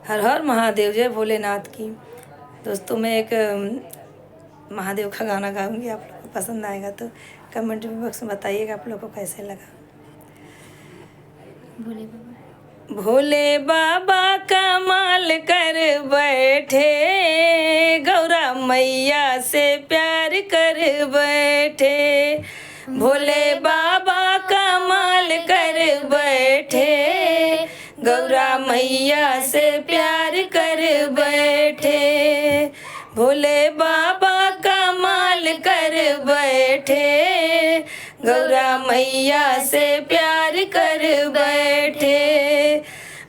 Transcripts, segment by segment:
हर हर महादेव, जय भोलेनाथ की। दोस्तों मैं एक महादेव का गाना गाऊंगी, आप लोग को पसंद आएगा तो कमेंट बॉक्स में बताइएगा आप लोग को कैसे लगा। भोले बाबा कमाल कर बैठे, गौरा मैया से प्यार कर बैठे। भोले बाबा कमाल कर बैठे, गौरा मैया से प्यार कर बैठे। भोले बाबा कमाल कर बैठे, गौरा मैया से प्यार कर बैठे।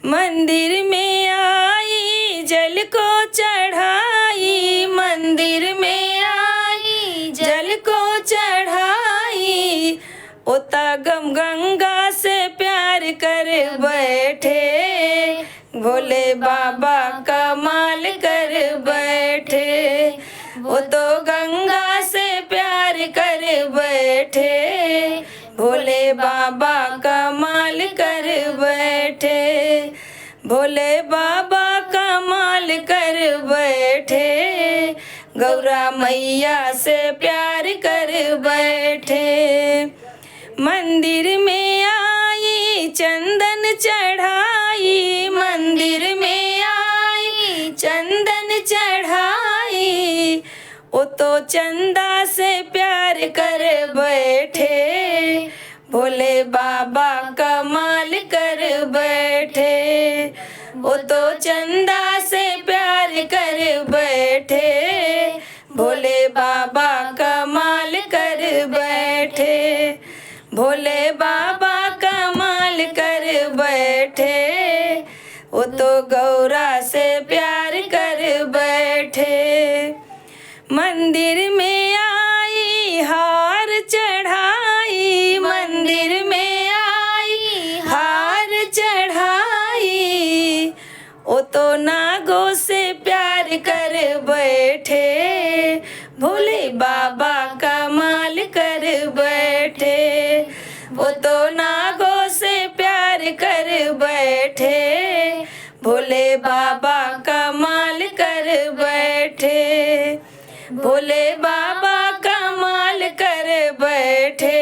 मंदिर में आई जल को चढ़ाई, मंदिर में आई जल को चढ़ाई। ओता गम गंगा से प्यार कर बैठे, भोले बाबा कमाल कर बैठे। वो तो गंगा से प्यार कर बैठे, भोले बाबा कमाल कर बैठे। भोले बाबा कमाल कर बैठे, गौरा मैया से प्यार कर बैठे। मंदिर में आई चंदन चढ़ाई, मंदिर में आई चंदन चढ़ाई। वो तो चंदा से प्यार कर बैठे, भोले बाबा कमाल कर बैठे। वो तो चंदा से प्यार कर बैठे, भोले बाबा कमाल कर बैठे। भोले बाबा कमाल कर बैठे, वो तो गौरा से प्यार कर बैठे। मंदिर में आई हार चढ़ाई, मंदिर में आई हार चढ़ाई। वो तो नागों से प्यार कर बैठे, भोले बाबा कमाल कर बैठे। वो तो नागों से प्यार कर बैठे, भोले बाबा कमाल कर बैठे। भोले बाबा कमाल कर बैठे,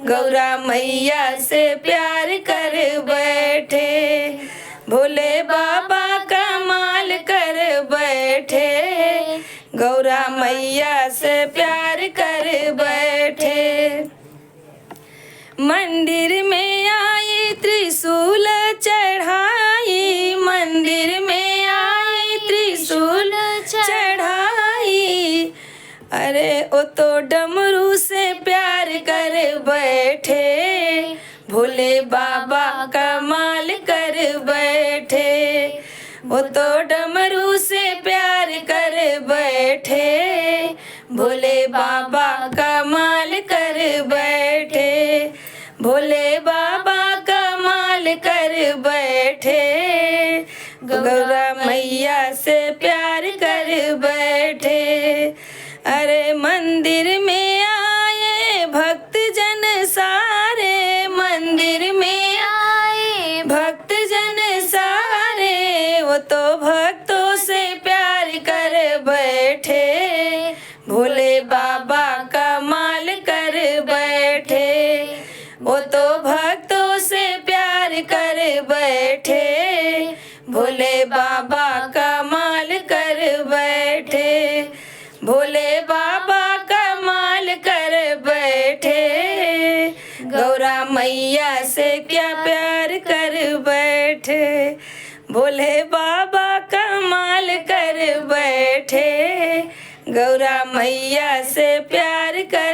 गौरा मैया से प्यार कर बैठे। भोले बाबा कमाल कर बैठे, गौरा मैया से प्यार कर बैठे। मंदिर में आई त्रिशूल चढ़ाई, मंदिर में आई त्रिशूल चढ़ाई। अरे वो तो डमरू से प्यार कर बैठे, भोले बाबा कमाल कर बैठे। वो तो डमरू से प्यार कर बैठे, भोले बाबा कमाल कर बैठे। भोले बाबा कमाल कर बैठे, गौरा मैया से प्यार कर बैठे। अरे मंदिर में आए भक्त जन सारे, मंदिर में आए भक्त जन सारे। वो तो भक्तों से प्यार कर बैठे, भोले बाबा कमाल कर बैठे। वो तो भक्तों से प्यार कर बैठे, भोले बाबा कमाल कर बैठे। भोले बाबा कमाल कर बैठे, गौरा मैया से क्या प्यार कर बैठे। भोले बाबा कमाल कर बैठे, गौरा मैया से प्यार कर